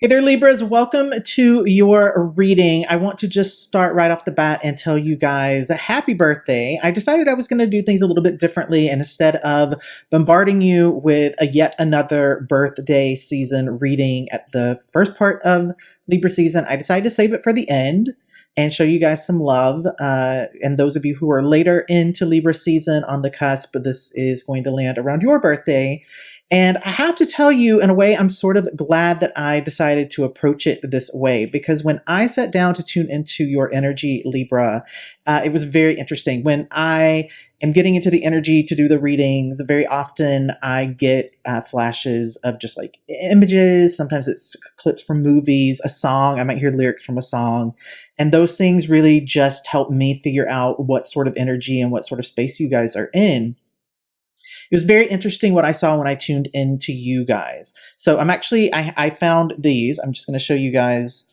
Hey there, Libras. Welcome to your reading. I want to just start right off the bat and tell you guys a happy birthday. I decided I was going to do things a little bit differently, and instead of bombarding you with a yet another birthday season reading at the first part of Libra season, I decided to save it for the end and show you guys some love. And those of you who are later into Libra season on the cusp, this is going to land around your birthday. And I have to tell you, in a way, I'm sort of glad that I decided to approach it this way, because when I sat down to tune into your energy, Libra, it was very interesting. When I am getting into the energy to do the readings, very often I get flashes of just like images. Sometimes it's clips from movies, a song. I might hear lyrics from a song. And those things really just help me figure out what sort of energy and what sort of space you guys are in. It was very interesting what I saw when I tuned into you guys. So I found these. I'm just going to show you guys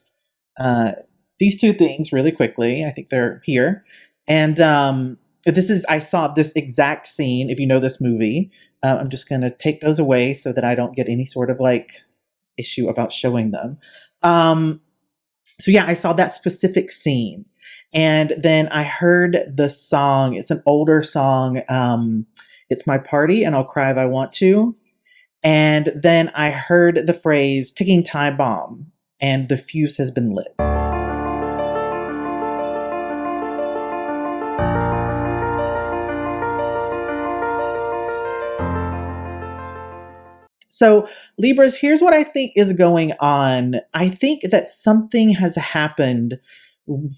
these two things really quickly. I think they're here. And I saw this exact scene, if you know this movie. I'm just going to take those away so that I don't get any sort of like issue about showing them. So yeah, I saw that specific scene. And then I heard the song. It's an older song. It's My Party and I'll Cry If I Want To. And then I heard the phrase ticking time bomb and the fuse has been lit. So Libras, here's what I think is going on. I think that something has happened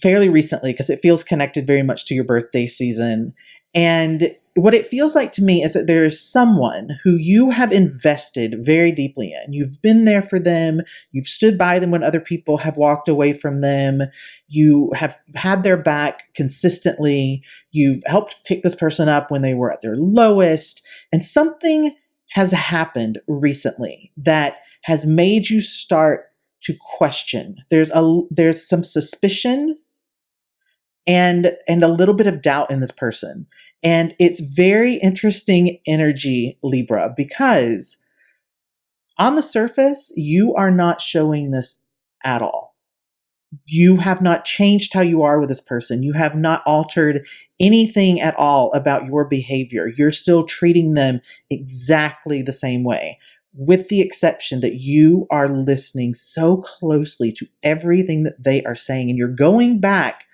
fairly recently because it feels connected very much to your birthday season. And what it feels like to me is that there is someone who you have invested very deeply in. You've been there for them. You've stood by them when other people have walked away from them. You have had their back consistently. You've helped pick this person up when they were at their lowest. And something has happened recently that has made you start to question. There's some suspicion and a little bit of doubt in this person. And it's very interesting energy, Libra, because on the surface, you are not showing this at all. You have not changed how you are with this person. You have not altered anything at all about your behavior. You're still treating them exactly the same way, with the exception that you are listening so closely to everything that they are saying. And you're going back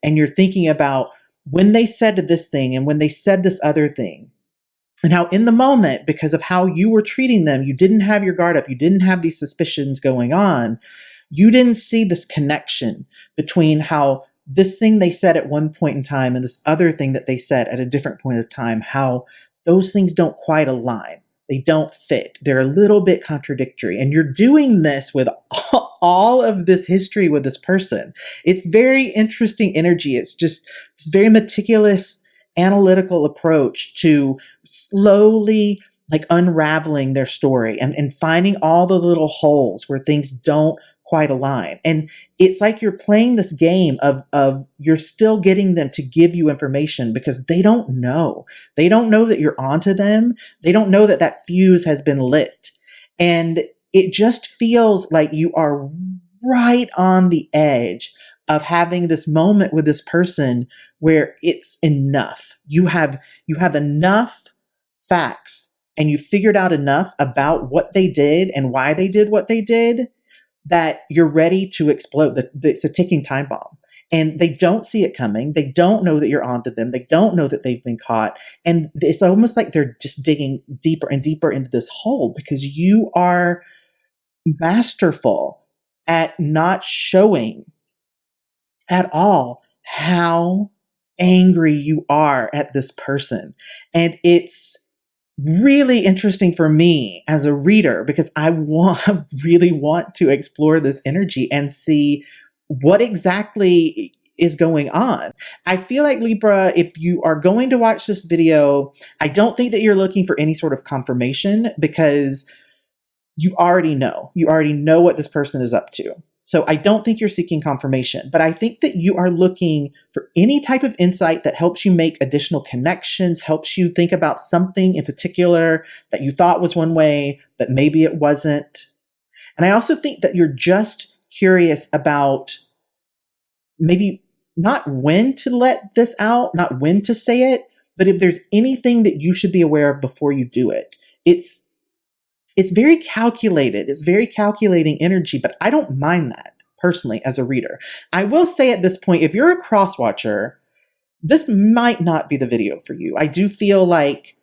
and you're thinking about when they said this thing and when they said this other thing, and how in the moment, because of how you were treating them, you didn't have your guard up, you didn't have these suspicions going on, you didn't see this connection between how this thing they said at one point in time and this other thing that they said at a different point of time, how those things don't quite align. They don't fit. They're a little bit contradictory. And you're doing this with all of this history with this person. It's very interesting energy. It's just this very meticulous, analytical approach to slowly like unraveling their story and finding all the little holes where things don't quite align. And it's like you're playing this game of you're still getting them to give you information because they don't know. They don't know that you're onto them. They don't know that that fuse has been lit. And it just feels like you are right on the edge of having this moment with this person where it's enough. You have enough facts and you figured out enough about what they did and why they did what they did that you're ready to explode. It's a ticking time bomb. And they don't see it coming. They don't know that you're onto them. They don't know that they've been caught. And it's almost like they're just digging deeper and deeper into this hole because you are masterful at not showing at all how angry you are at this person. And it's really interesting for me as a reader because I really want to explore this energy and see what exactly is going on. I feel like Libra, if you are going to watch this video, I don't think that you're looking for any sort of confirmation because you already know. You already know what this person is up to. So I don't think you're seeking confirmation, but I think that you are looking for any type of insight that helps you make additional connections, helps you think about something in particular that you thought was one way, but maybe it wasn't. And I also think that you're just curious about maybe not when to let this out, not when to say it, but if there's anything that you should be aware of before you do it. It's very calculated. It's very calculating energy, but I don't mind that personally as a reader. I will say at this point, if you're a crosswatcher, this might not be the video for you. I do feel like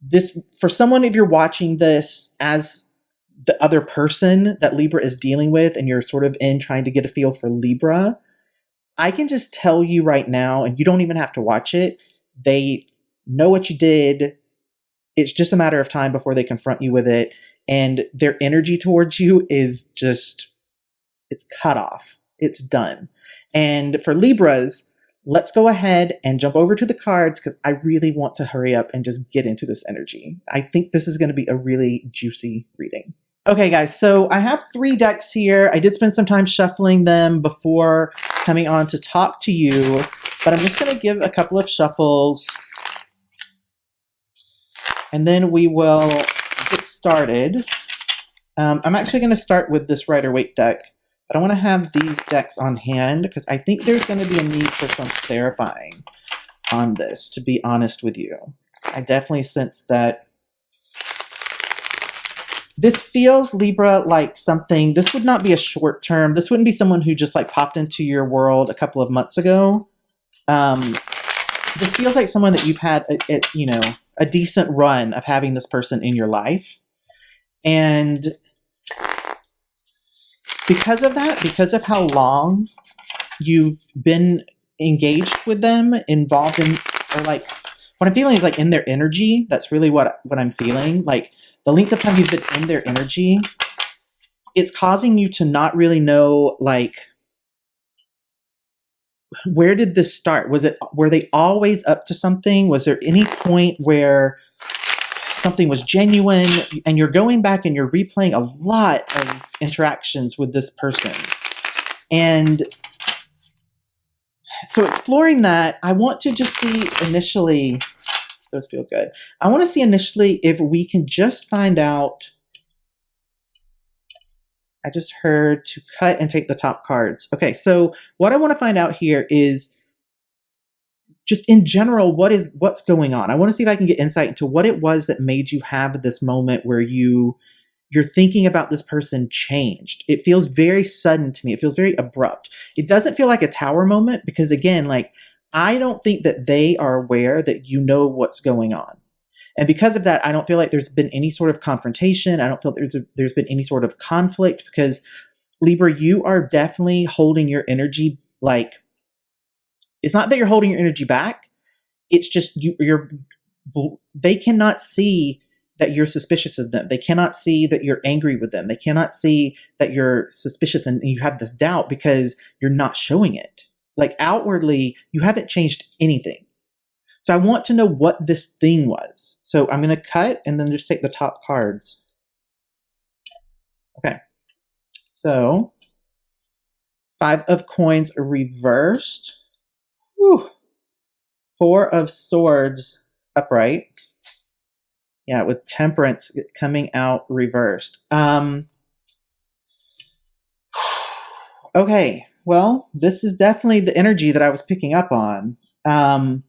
this, for someone, if you're watching this as the other person that Libra is dealing with and you're sort of in trying to get a feel for Libra, I can just tell you right now, and you don't even have to watch it, they know what you did. It's just a matter of time before they confront you with it. And their energy towards you is just, it's cut off. It's done. And for Libras, let's go ahead and jump over to the cards because I really want to hurry up and just get into this energy. I think this is going to be a really juicy reading. Okay, guys, so I have 3 decks here. I did spend some time shuffling them before coming on to talk to you, but I'm just going to give a couple of shuffles, and then we will get started. I'm actually going to start with this Rider-Waite deck, but I want to have these decks on hand because I think there's going to be a need for some clarifying on this, to be honest with you. I definitely sense that this feels, Libra, like something, this would not be a short term. This wouldn't be someone who just like popped into your world a couple of months ago. This feels like someone that you've had a decent run of having this person in your life. And because of that, because of how long you've been engaged with them, involved in, or like, what I'm feeling is like in their energy. That's really what I'm feeling. Like the length of time you've been in their energy, it's causing you to not really know, like, where did this start? Were they always up to something? Was there any point where something was genuine? And you're going back and you're replaying a lot of interactions with this person. And so exploring that, I want to just see initially, those feel good. I want to see initially if we can just find out. I just heard to cut and take the top cards. Okay, so what I want to find out here is just in general, what's going on? I want to see if I can get insight into what it was that made you have this moment where you're thinking about this person changed. It feels very sudden to me. It feels very abrupt. It doesn't feel like a tower moment because, again, like, I don't think that they are aware that you know what's going on. And because of that, I don't feel like there's been any sort of confrontation. I don't feel there's been any sort of conflict because, Libra, you are definitely holding your energy. Like, it's not that you're holding your energy back. It's just they cannot see that you're suspicious of them. They cannot see that you're angry with them. They cannot see that you're suspicious and you have this doubt because you're not showing it. Like, outwardly, you haven't changed anything. So I want to know what this thing was. So I'm going to cut and then just take the top cards. Okay. So 5 of coins reversed. Whew. 4 of swords upright. Yeah, with temperance coming out reversed. Okay. Well, this is definitely the energy that I was picking up on. 5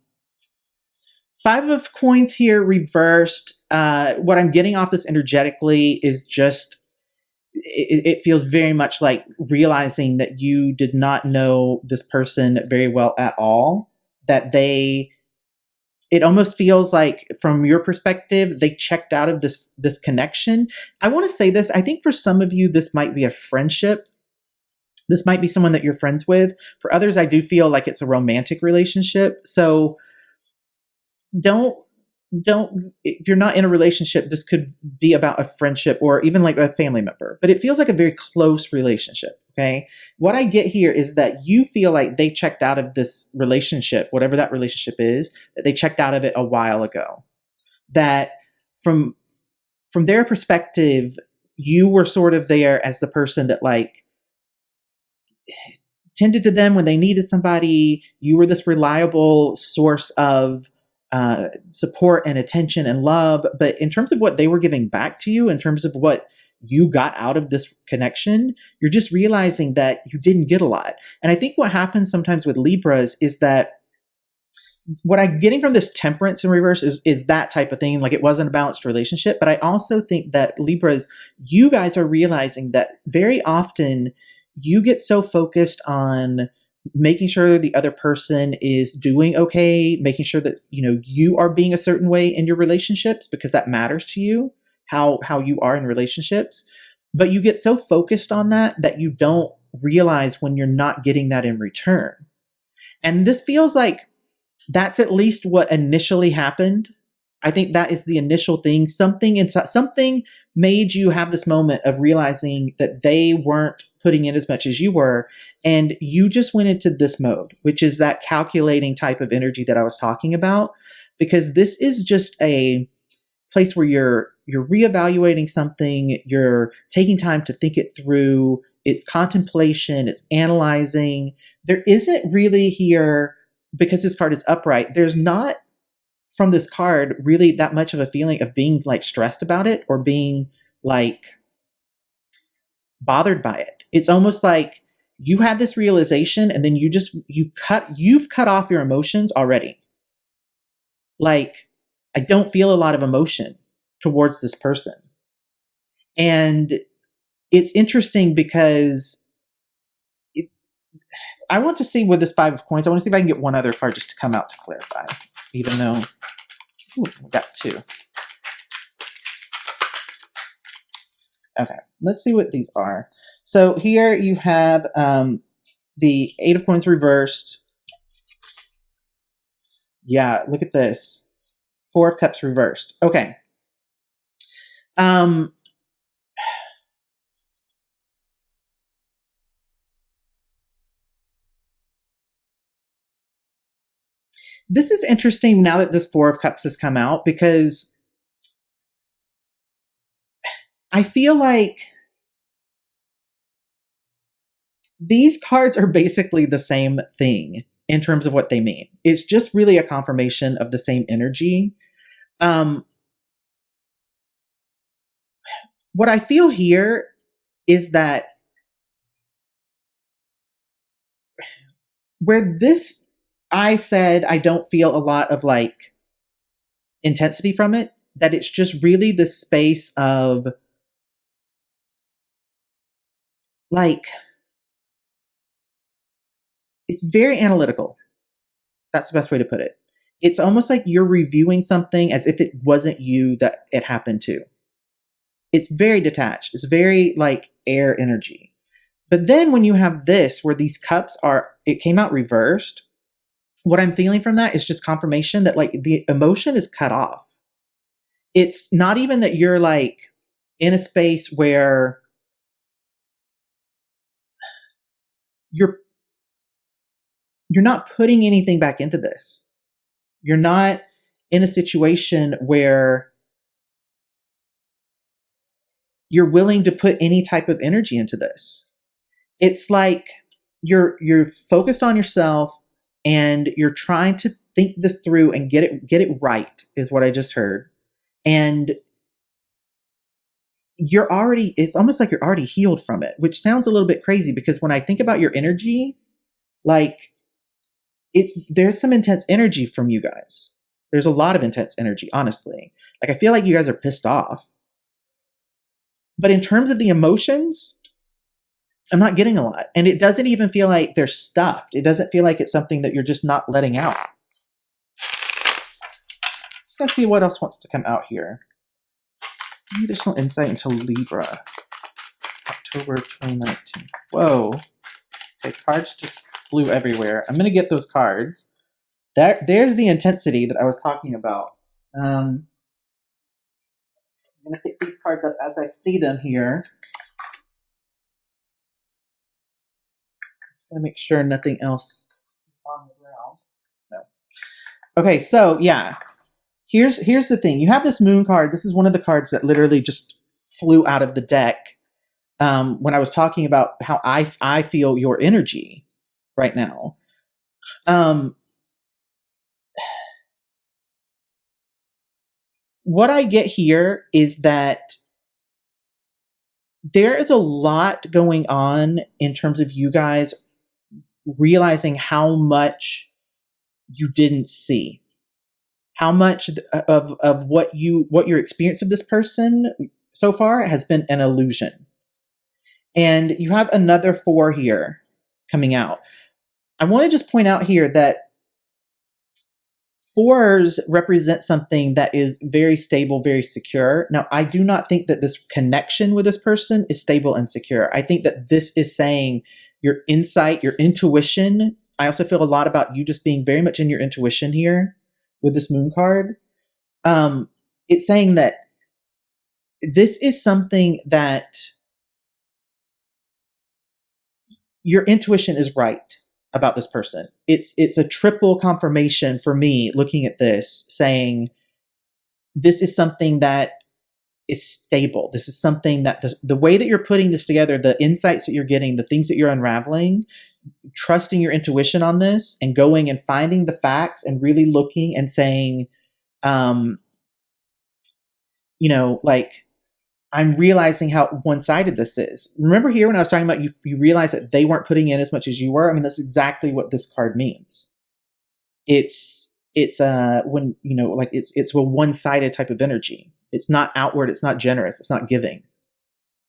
of coins here reversed. What I'm getting off this energetically is just, it feels very much like realizing that you did not know this person very well at all. That it almost feels like, from your perspective, they checked out of this connection. I want to say this. I think for some of you, this might be a friendship. This might be someone that you're friends with. For others, I do feel like it's a romantic relationship. So don't, if you're not in a relationship, this could be about a friendship or even like a family member, but it feels like a very close relationship. Okay. What I get here is that you feel like they checked out of this relationship, whatever that relationship is, that they checked out of it a while ago. That from their perspective, you were sort of there as the person that like tended to them when they needed somebody. You were this reliable source of support and attention and love. But in terms of what they were giving back to you, in terms of what you got out of this connection, you're just realizing that you didn't get a lot. And I think what happens sometimes with Libras is that what I'm getting from this temperance in reverse is that type of thing. Like, it wasn't a balanced relationship. But I also think that Libras, you guys are realizing that very often you get so focused on making sure the other person is doing okay, making sure that, you know, you are being a certain way in your relationships because that matters to you, how you are in relationships. But you get so focused on that that you don't realize when you're not getting that in return. And this feels like that's at least what initially happened. I think that is the initial thing. Something inside, something made you have this moment of realizing that they weren't putting in as much as you were, and you just went into this mode, which is that calculating type of energy that I was talking about. Because this is just a place where you're reevaluating something, you're taking time to think it through. It's contemplation, it's analyzing. There isn't really here, because this card is upright, there's not from this card really that much of a feeling of being like stressed about it or being like bothered by it. It's almost like you had this realization and then you've cut off your emotions already. Like, I don't feel a lot of emotion towards this person. And it's interesting because I want to see with this 5 of coins, I want to see if I can get one other card just to come out to clarify, even though we got 2. Okay, let's see what these are. So here you have the 8 of coins reversed. Yeah, look at this. 4 of cups reversed. Okay. This is interesting now that this 4 of cups has come out, because I feel like these cards are basically the same thing in terms of what they mean. It's just really a confirmation of the same energy. What I feel here is that where this, I said I don't feel a lot of like intensity from it, that it's just really the space of like, it's very analytical. That's the best way to put it. It's almost like you're reviewing something as if it wasn't you that it happened to. It's very detached. It's very like air energy. But then when you have this, where these cups are, it came out reversed, what I'm feeling from that is just confirmation that like the emotion is cut off. It's not even that you're like in a space where you're not putting anything back into this. You're not in a situation where you're willing to put any type of energy into this. It's like you're focused on yourself and you're trying to think this through and get it right, is what I just heard. And it's almost like you're already healed from it, which sounds a little bit crazy, because when I think about your energy, like there's some intense energy from you guys. There's a lot of intense energy, honestly. Like, I feel like you guys are pissed off. But in terms of the emotions, I'm not getting a lot. And it doesn't even feel like they're stuffed. It doesn't feel like it's something that you're just not letting out. Let's go see what else wants to come out here. Any additional insight into Libra. October 2019. Whoa. Okay, cards just flew everywhere. I'm going to get those cards. There's the intensity that I was talking about. I'm going to pick these cards up as I see them here. Just going to make sure nothing else is on the ground. No. Okay, so yeah. Here's the thing. You have this moon card. This is one of the cards that literally just flew out of the deck when I was talking about how I feel your energy right now. What I get here is that there is a lot going on in terms of you guys realizing how much you didn't see, how much of what your experience of this person so far has been an illusion. And you have another 4 here coming out. I want to just point out here that 4s represent something that is very stable, very secure. Now, I do not think that this connection with this person is stable and secure. I think that this is saying your insight, your intuition. I also feel a lot about you just being very much in your intuition here with this moon card. It's saying that this is something that your intuition is right about this person. It's a triple confirmation for me looking at this, saying this is something that is stable. This is something that the way that you're putting this together, the insights that you're getting, the things that you're unraveling, trusting your intuition on this and going and finding the facts and really looking and saying, like, I'm realizing how one-sided this is. Remember here when I was talking about you realize that they weren't putting in as much as you were? I mean, that's exactly what this card means. It's when, it's a one-sided type of energy. It's not outward, it's not generous, it's not giving.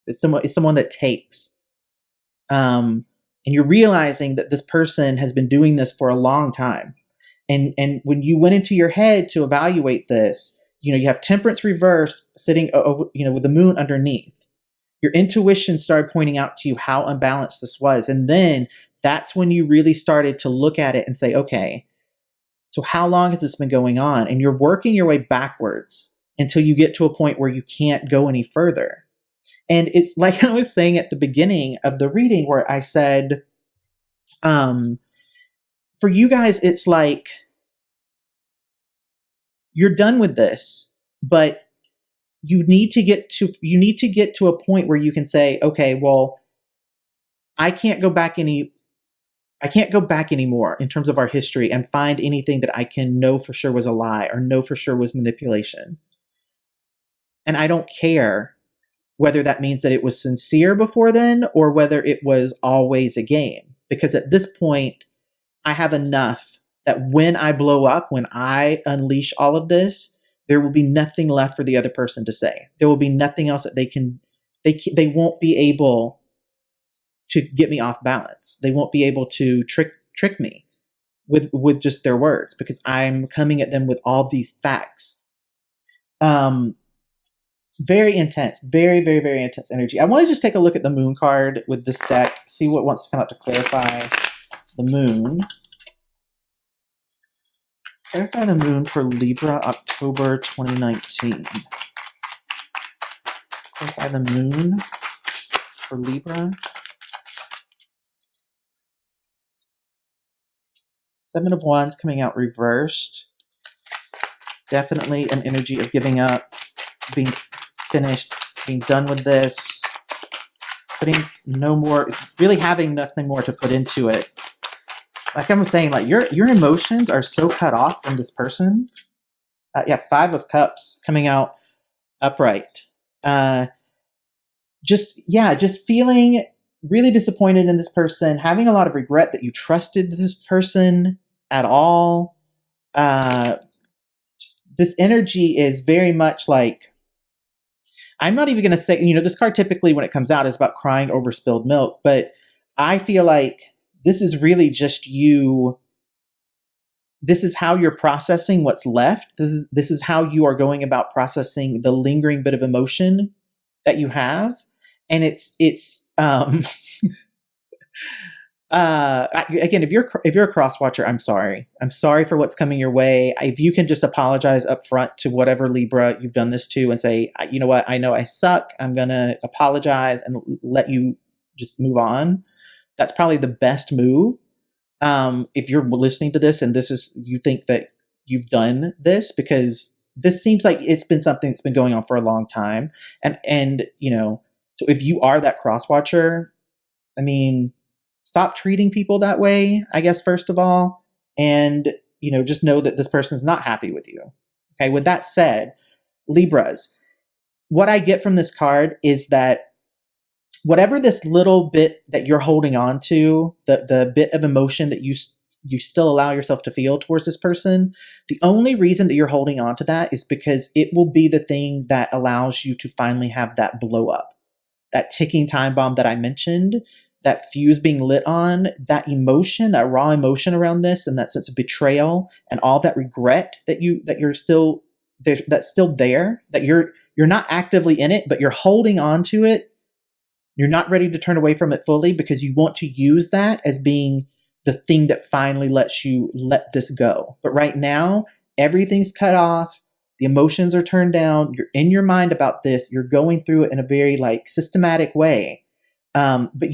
It's someone that takes. And you're realizing that this person has been doing this for a long time. And when you went into your head to evaluate this, you have temperance reversed sitting over, with the moon underneath. Your intuition started pointing out to you how unbalanced this was. And then that's when you really started to look at it and say, okay, so how long has this been going on? And you're working your way backwards until you get to a point where you can't go any further. And it's like I was saying at the beginning of the reading where I said, for you guys, it's like, you're done with this, but you need to get to a point where you can say, okay, well, I can't go back anymore in terms of our history and find anything that I can know for sure was a lie or know for sure was manipulation. And I don't care whether that means that it was sincere before then or whether it was always a game, because at this point I have enough that when I blow up, when I unleash all of this, there will be nothing left for the other person to say. There will be nothing else that they won't be able to get me off balance. They won't be able to trick me with just their words, because I'm coming at them with all these facts. Very intense, very, very, very intense energy. I want to just take a look at the moon card with this deck, see what wants to come out to clarify the moon. Clarify the moon for Libra, October 2019. Clarify the moon for Libra. 7 of Wands coming out reversed. Definitely an energy of giving up, being finished, being done with this, putting no more, really having nothing more to put into it. Like I was saying, like your emotions are so cut off from this person. 5 of Cups coming out upright. Just feeling really disappointed in this person, having a lot of regret that you trusted this person at all. This energy is very much like, I'm not even going to say, this card typically when it comes out is about crying over spilled milk, but I feel like this is really just you. This is how you're processing what's left. This is how you are going about processing the lingering bit of emotion that you have. And it's again, if you're a crosswatcher, I'm sorry. I'm sorry for what's coming your way. If you can just apologize up front to whatever Libra you've done this to and say, you know what, I know I suck. I'm going to apologize and let you just move on. That's probably the best move. If you're listening to this and you think that you've done this, because this seems like it's been something that's been going on for a long time. And so if you are that crosswatcher, I mean, stop treating people that way, I guess, first of all, and, just know that this person is not happy with you. Okay. With that said, Libras, what I get from this card is that whatever this little bit that you're holding on to, the bit of emotion that you still allow yourself to feel towards this person, the only reason that you're holding on to that is because it will be the thing that allows you to finally have that blow up, that ticking time bomb that I mentioned, that fuse being lit on, that emotion, that raw emotion around this, and that sense of betrayal and all that regret that you're still there, that's still there, that you're not actively in it, but you're holding on to it. You're not ready to turn away from it fully because you want to use that as being the thing that finally lets you let this go. But right now, everything's cut off. The emotions are turned down. You're in your mind about this. You're going through it in a very like systematic way. But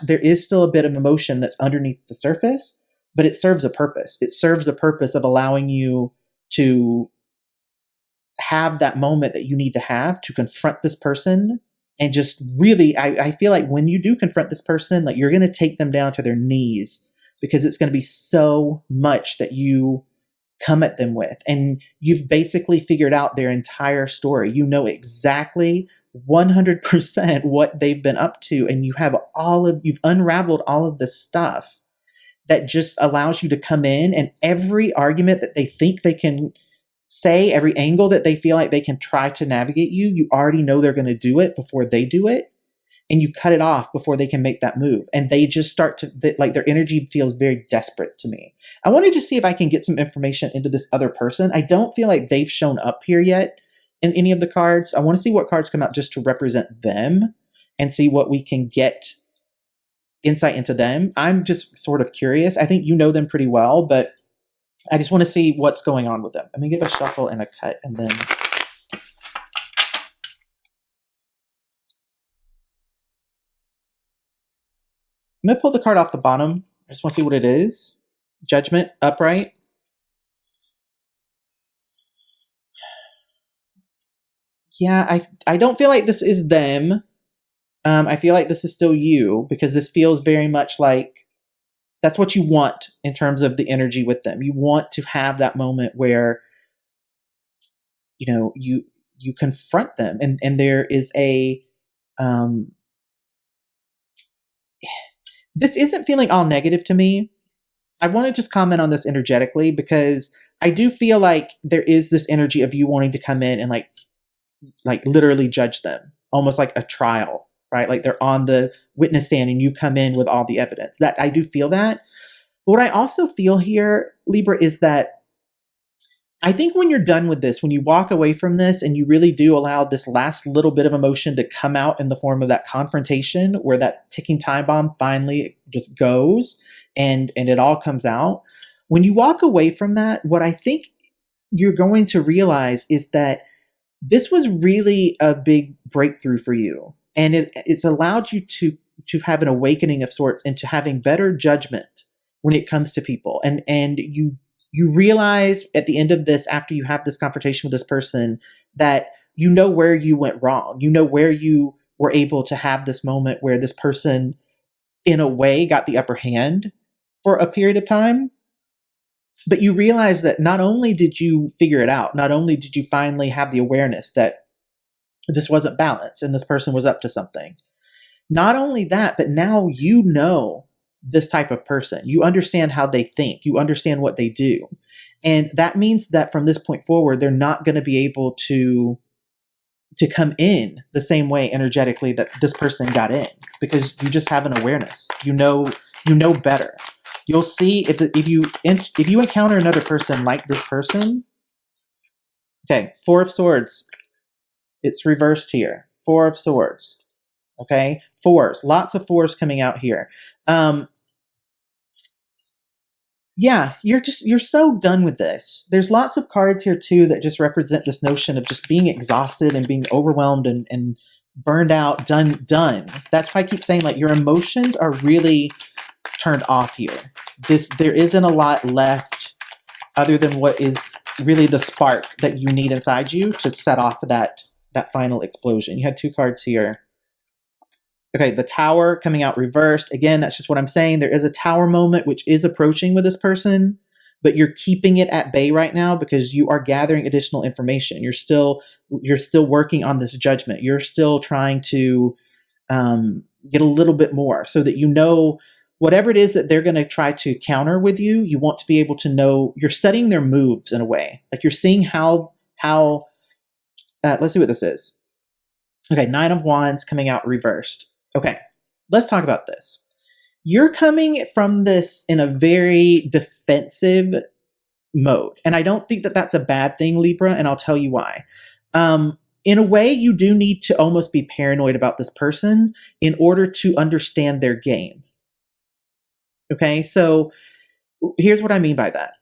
there is still a bit of emotion that's underneath the surface, but it serves a purpose. It serves a purpose of allowing you to have that moment that you need to have to confront this person. And just really, I feel like when you do confront this person, like you're going to take them down to their knees because it's going to be so much that you come at them with. And you've basically figured out their entire story. You know exactly 100% what they've been up to. And you've unraveled all of this stuff that just allows you to come in, and every argument that they think they can say, every angle that they feel like they can try to navigate you already know they're going to do it before they do it. And you cut it off before they can make that move. And they just start to, like, their energy feels very desperate to me. I wanted to see if I can get some information into this other person. I don't feel like they've shown up here yet in any of the cards. I want to see what cards come out just to represent them and see what we can get insight into them. I'm just sort of curious. I think you know them pretty well, but I just want to see what's going on with them. Let me give a shuffle and a cut, and then I'm going to pull the card off the bottom. I just want to see what it is. Judgment, upright. Yeah, I don't feel like this is them. I feel like this is still you, because this feels very much like that's what you want in terms of the energy with them. You want to have that moment where, you know, you confront them, and there is a this isn't feeling all negative to me. I want to just comment on this energetically, because I do feel like there is this energy of you wanting to come in and like literally judge them, almost like a trial, right? Like they're on the witness stand and you come in with all the evidence. That I do feel that. But what I also feel here, Libra, is that I think when you're done with this, when you walk away from this and you really do allow this last little bit of emotion to come out in the form of that confrontation, where that ticking time bomb finally just goes and it all comes out. When you walk away from that, what I think you're going to realize is that this was really a big breakthrough for you. And it's allowed you to have an awakening of sorts into having better judgment when it comes to people. And you realize at the end of this, after you have this confrontation with this person, that you know where you went wrong. You know where you were able to have this moment where this person, in a way, got the upper hand for a period of time. But you realize that not only did you figure it out, not only did you finally have the awareness that this wasn't balanced and this person was up to something. Not only that, but now you know this type of person. You understand how they think. You understand what they do. And that means that from this point forward, they're not going to be able to come in the same way energetically that this person got in, because you just have an awareness. You know better. You'll see if you encounter another person like this person. Okay, Four of Swords. It's reversed here. Four of Swords. Okay, fours. Lots of fours coming out here. Yeah, you're so done with this. There's lots of cards here too that just represent this notion of just being exhausted and being overwhelmed and burned out, done. That's why I keep saying, like, your emotions are really turned off here. There isn't a lot left other than what is really the spark that you need inside you to set off that final explosion. You had two cards here. Okay, the Tower coming out reversed. Again, that's just what I'm saying. There is a Tower moment which is approaching with this person, but you're keeping it at bay right now because you are gathering additional information. You're still working on this judgment. You're still trying to get a little bit more so that you know whatever it is that they're going to try to counter with you. You want to be able to know you're studying their moves in a way, like you're seeing how let's see what this is. Okay, 9 of Wands coming out reversed. Okay, let's talk about this. You're coming from this in a very defensive mode. And I don't think that that's a bad thing, Libra, and I'll tell you why. In a way, you do need to almost be paranoid about this person in order to understand their game. Okay, so here's what I mean by that.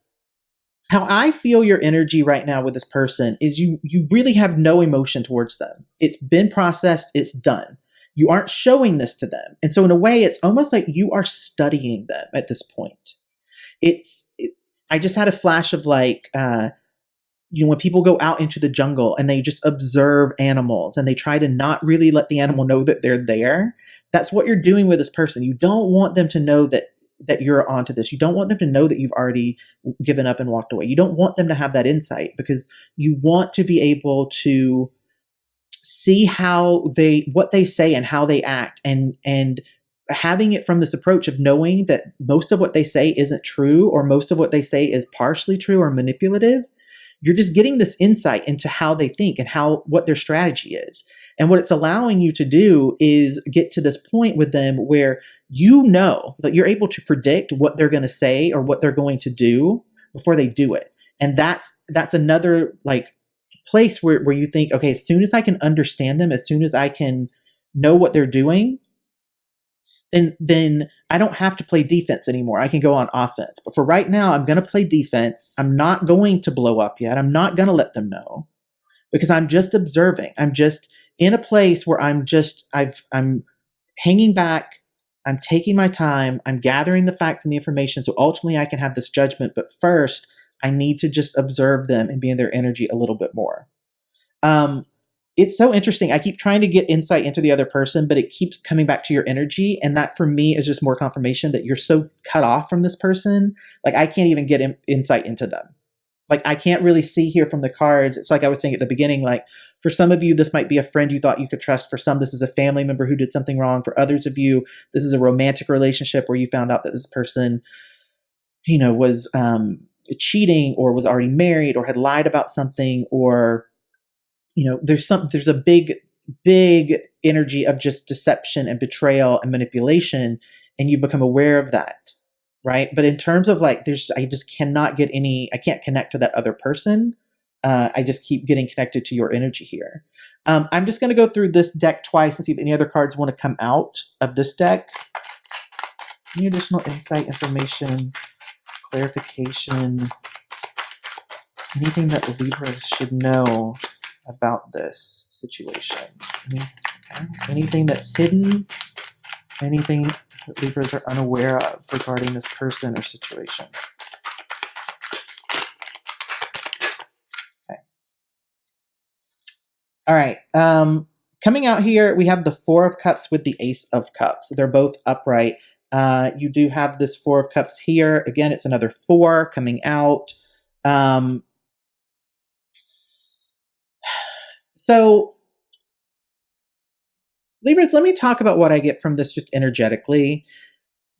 How I feel your energy right now with this person is you really have no emotion towards them. It's been processed, it's done. You aren't showing this to them. And so in a way, it's almost like you are studying them at this point. I just had a flash of like, when people go out into the jungle and they just observe animals and they try to not really let the animal know that they're there. That's what you're doing with this person. You don't want them to know that you're onto this. You don't want them to know that you've already given up and walked away. You don't want them to have that insight because you want to be able to see what they say and how they act, and having it from this approach of knowing that most of what they say isn't true, or most of what they say is partially true or manipulative. You're just getting this insight into how they think and what their strategy is. And what it's allowing you to do is get to this point with them where you know that you're able to predict what they're going to say or what they're going to do before they do it. And that's another like place where you think, okay, as soon as I can understand them, as soon as I can know what they're doing, then I don't have to play defense anymore. I can go on offense. But for right now, I'm going to play defense. I'm not going to blow up yet. I'm not going to let them know because I'm just observing. I'm just in a place where I'm hanging back. I'm taking my time. I'm gathering the facts and the information so ultimately I can have this judgment. But first, I need to just observe them and be in their energy a little bit more. It's so interesting. I keep trying to get insight into the other person, but it keeps coming back to your energy. And that for me is just more confirmation that you're so cut off from this person. Like I can't even get insight into them. Like I can't really see here from the cards. It's like I was saying at the beginning, like for some of you, this might be a friend you thought you could trust. For some, this is a family member who did something wrong. For others of you, this is a romantic relationship where you found out that this person, was cheating or was already married or had lied about something, or there's a big energy of just deception and betrayal and manipulation, and you become aware of that, right? But in terms of like, I just cannot I can't connect to that other person. I just keep getting connected to your energy here. I'm just going to go through this deck twice and see if any other cards want to come out of this deck. Any additional insight, information, clarification, anything that Libra should know about this situation? Anything that's hidden? Anything that Libras are unaware of regarding this person or situation? Okay. All right. Coming out here, we have the Four of Cups with the Ace of Cups. They're both upright. You do have this Four of Cups here. Again, it's another 4 coming out. So, Libras, let me talk about what I get from this just energetically,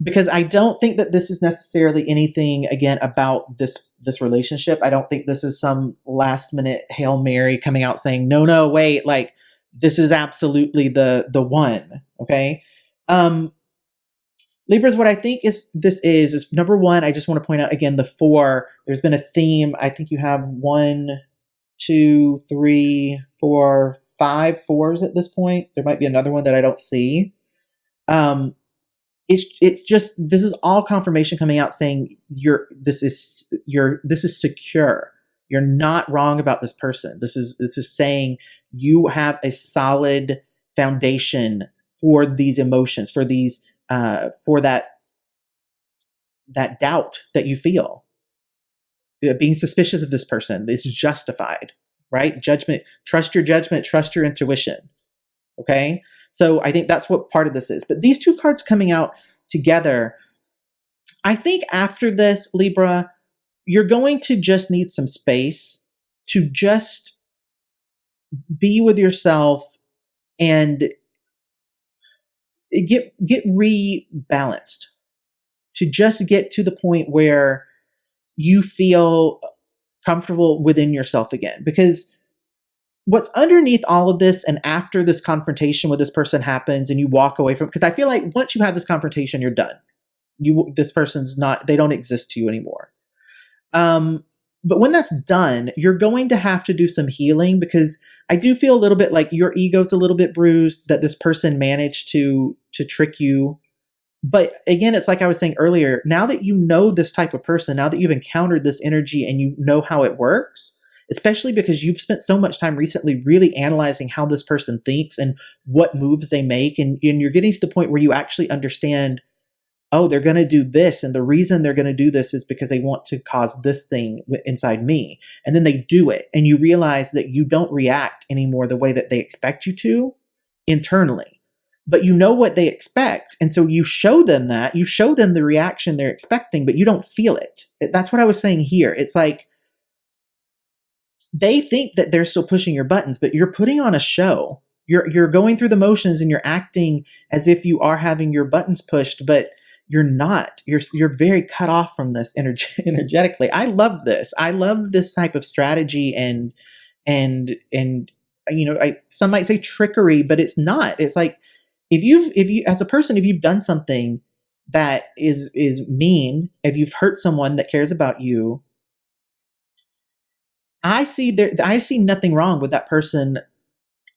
because I don't think that this is necessarily anything, again, about this relationship. I don't think this is some last minute Hail Mary coming out saying, no, wait, like this is absolutely the one. Okay. Libras, what I think this is number one, I just want to point out again, the 4, there's been a theme. I think you have 1, 2, 3, 4, 5 4s at this point. There might be another one that I don't see. It's just, this is all confirmation coming out saying this is secure. You're not wrong about this person. This is saying you have a solid foundation for these emotions, for these for that doubt that you feel. Being suspicious of this person is justified, right? Judgment, trust your judgment, trust your intuition. Okay? So I think that's what part of this is. But these two cards coming out together, I think after this, Libra, you're going to just need some space to just be with yourself and get rebalanced, to just get to the point where you feel comfortable within yourself again. Because what's underneath all of this, and after this confrontation with this person happens and you walk away from, because I feel like once you have this confrontation, you're done. This person's not, they don't exist to you anymore. But when that's done, you're going to have to do some healing, because I do feel a little bit like your ego's a little bit bruised, that this person managed to trick you. But again, it's like I was saying earlier, now that you know this type of person, now that you've encountered this energy and you know how it works, especially because you've spent so much time recently really analyzing how this person thinks and what moves they make, and you're getting to the point where you actually understand, oh, they're going to do this, and the reason they're going to do this is because they want to cause this thing inside me. And then they do it, and you realize that you don't react anymore the way that they expect you to internally. But you know what they expect, and so you show them that. You show them the reaction they're expecting, but you don't feel it. That's what I was saying here. It's like they think that they're still pushing your buttons, but you're putting on a show. You're going through the motions and you're acting as if you are having your buttons pushed, but you're not. You're very cut off from this energetically. I love this. I love this type of strategy and you know, some might say trickery, but it's not. It's like if you as a person, if you've done something that is mean, if you've hurt someone that cares about you, I see nothing wrong with that person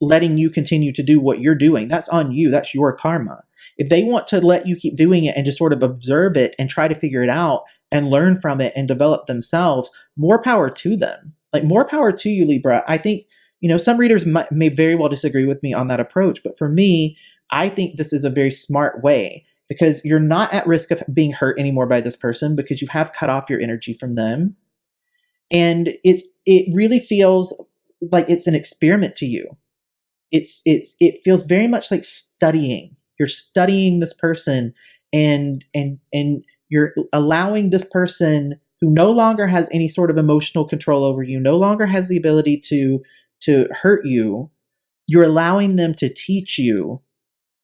letting you continue to do what you're doing. That's on you. That's your karma. If they want to let you keep doing it and just sort of observe it and try to figure it out and learn from it and develop themselves, more power to them. Like, more power to you, Libra. I think, you know, some readers may very well disagree with me on that approach, but for me, I think this is a very smart way, because you're not at risk of being hurt anymore by this person, because you have cut off your energy from them. And it really feels like it's an experiment to you. It feels very much like studying. You're studying this person, and you're allowing this person who no longer has any sort of emotional control over you, no longer has the ability to hurt you. You're allowing them to teach you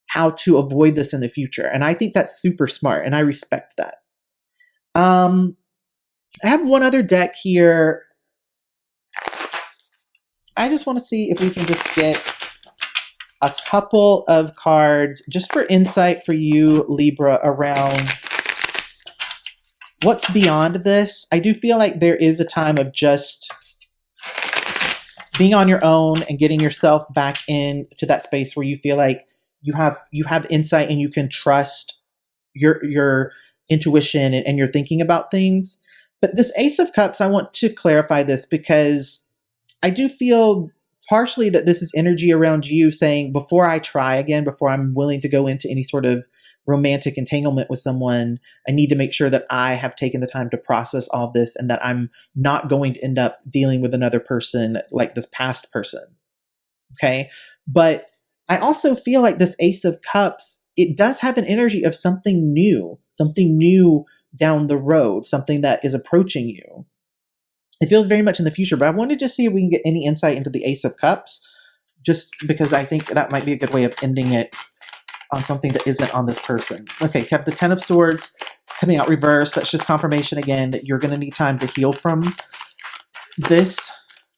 how to avoid this in the future. And I think that's super smart, and I respect that. I have one other deck here. I just want to see if we can just get a couple of cards just for insight for you, Libra, around what's beyond this. I do feel like there is a time of just being on your own and getting yourself back into that space where you feel like you have insight and you can trust your intuition and your thinking about things. But this Ace of Cups, I want to clarify this, because I do feel partially that this is energy around you saying, before I try again, before I'm willing to go into any sort of romantic entanglement with someone, I need to make sure that I have taken the time to process all this, and that I'm not going to end up dealing with another person like this past person. Okay. But I also feel like this Ace of Cups, it does have an energy of something new down the road, something that is approaching you. It feels very much in the future, but I wanted to see if we can get any insight into the Ace of Cups, just because I think that might be a good way of ending it on something that isn't on this person. Okay, you have the Ten of Swords coming out reverse. That's just confirmation again that you're going to need time to heal from this.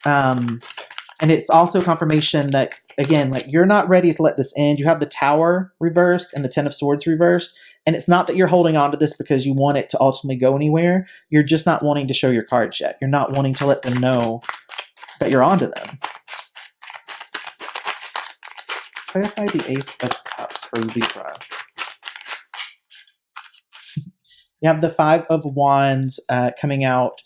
And it's also confirmation that, again, like, you're not ready to let this end. You have the Tower reversed and the Ten of Swords reversed. And it's not that you're holding on to this because you want it to ultimately go anywhere. You're just not wanting to show your cards yet. You're not wanting to let them know that you're onto them. Clarify the Ace of Cups for Libra. You have the Five of Wands coming out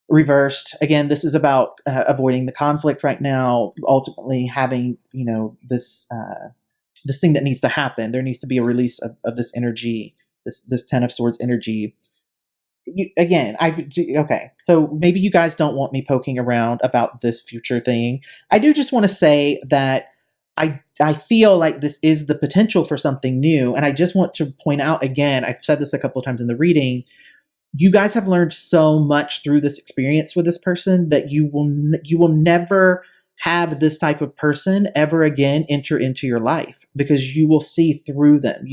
reversed. Again, this is about avoiding the conflict right now, ultimately having, you know, this thing that needs to happen. There needs to be a release of this energy, this Ten of Swords energy. Okay, so maybe you guys don't want me poking around about this future thing. I do just want to say that I feel like this is the potential for something new. And I just want to point out again, I've said this a couple of times in the reading, you guys have learned so much through this experience with this person that you will never have this type of person ever again enter into your life, because you will see through them.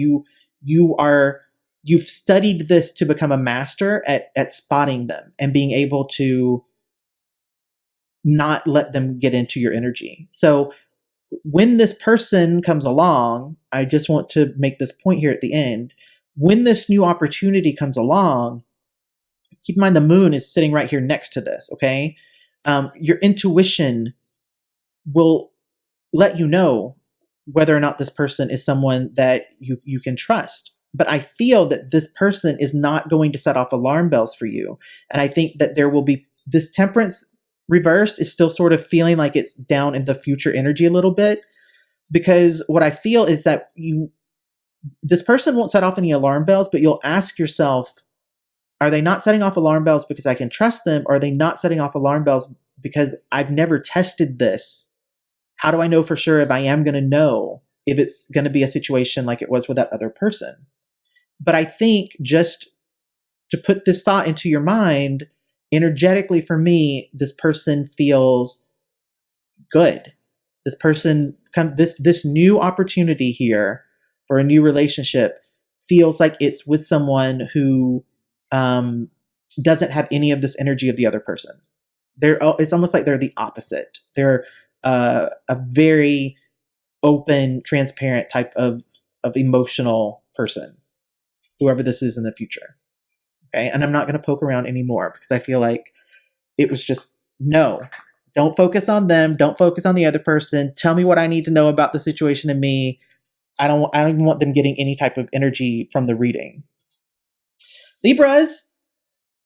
You've studied this to become a master at spotting them and being able to not let them get into your energy. So when this person comes along, I just want to make this point here at the end. When this new opportunity comes along, keep in mind the moon is sitting right here next to this, okay? Your intuition will let you know whether or not this person is someone that you can trust. But I feel that this person is not going to set off alarm bells for you. And I think that there will be this temperance reversed is still sort of feeling like it's down in the future energy a little bit, because what I feel is that this person won't set off any alarm bells, but you'll ask yourself, are they not setting off alarm bells because I can trust them? Or are they not setting off alarm bells because I've never tested this? How do I know for sure if I am going to know if it's going to be a situation like it was with that other person? But I think just to put this thought into your mind, energetically for me, this person feels good. This person, this new opportunity here for a new relationship feels like it's with someone who doesn't have any of this energy of the other person. It's almost like they're the opposite. They're a very open, transparent type of emotional person, whoever this is in the future. Okay. And I'm not going to poke around anymore because I feel like it was just, no, don't focus on them. Don't focus on the other person. Tell me what I need to know about the situation and me. I don't even want them getting any type of energy from the reading. Libras,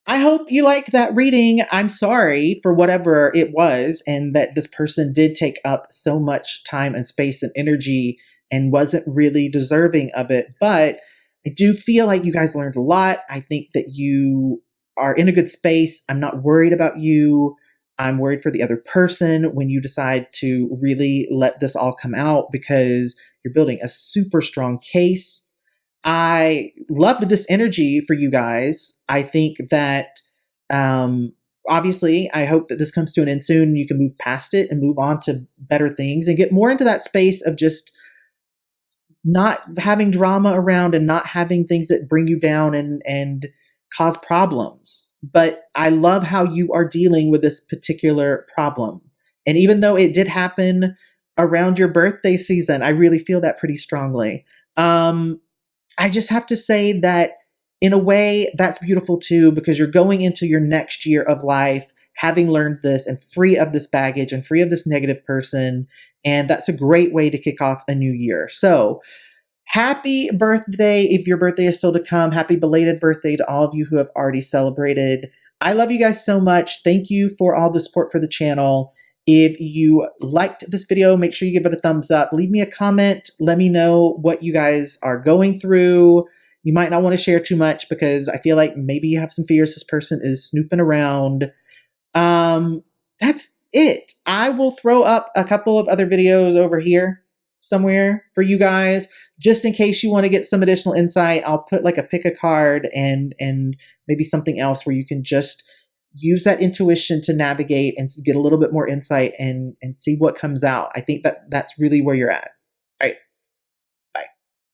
I hope you liked that reading. I'm sorry for whatever it was, and that this person did take up so much time and space and energy and wasn't really deserving of it. But I do feel like you guys learned a lot. I think that you are in a good space. I'm not worried about you. I'm worried for the other person when you decide to really let this all come out, because you're building a super strong case. I loved this energy for you guys. I think that obviously I hope that this comes to an end soon and you can move past it and move on to better things and get more into that space of just not having drama around and not having things that bring you down and cause problems. But I love how you are dealing with this particular problem. And even though it did happen around your birthday season, I really feel that pretty strongly. I just have to say that in a way that's beautiful too, because you're going into your next year of life having learned this and free of this baggage and free of this negative person. And that's a great way to kick off a new year. So happy birthday if your birthday is still to come. Happy belated birthday to all of you who have already celebrated. I love you guys so much. Thank you for all the support for the channel. If you liked this video, make sure you give it a thumbs up. Leave me a comment. Let me know what you guys are going through. You might not want to share too much because I feel like maybe you have some fears this person is snooping around. That's it. I will throw up a couple of other videos over here somewhere for you guys, just in case you want to get some additional insight. I'll put like a pick a card and maybe something else where you can just use that intuition to navigate and to get a little bit more insight and see what comes out. I think that that's really where you're at.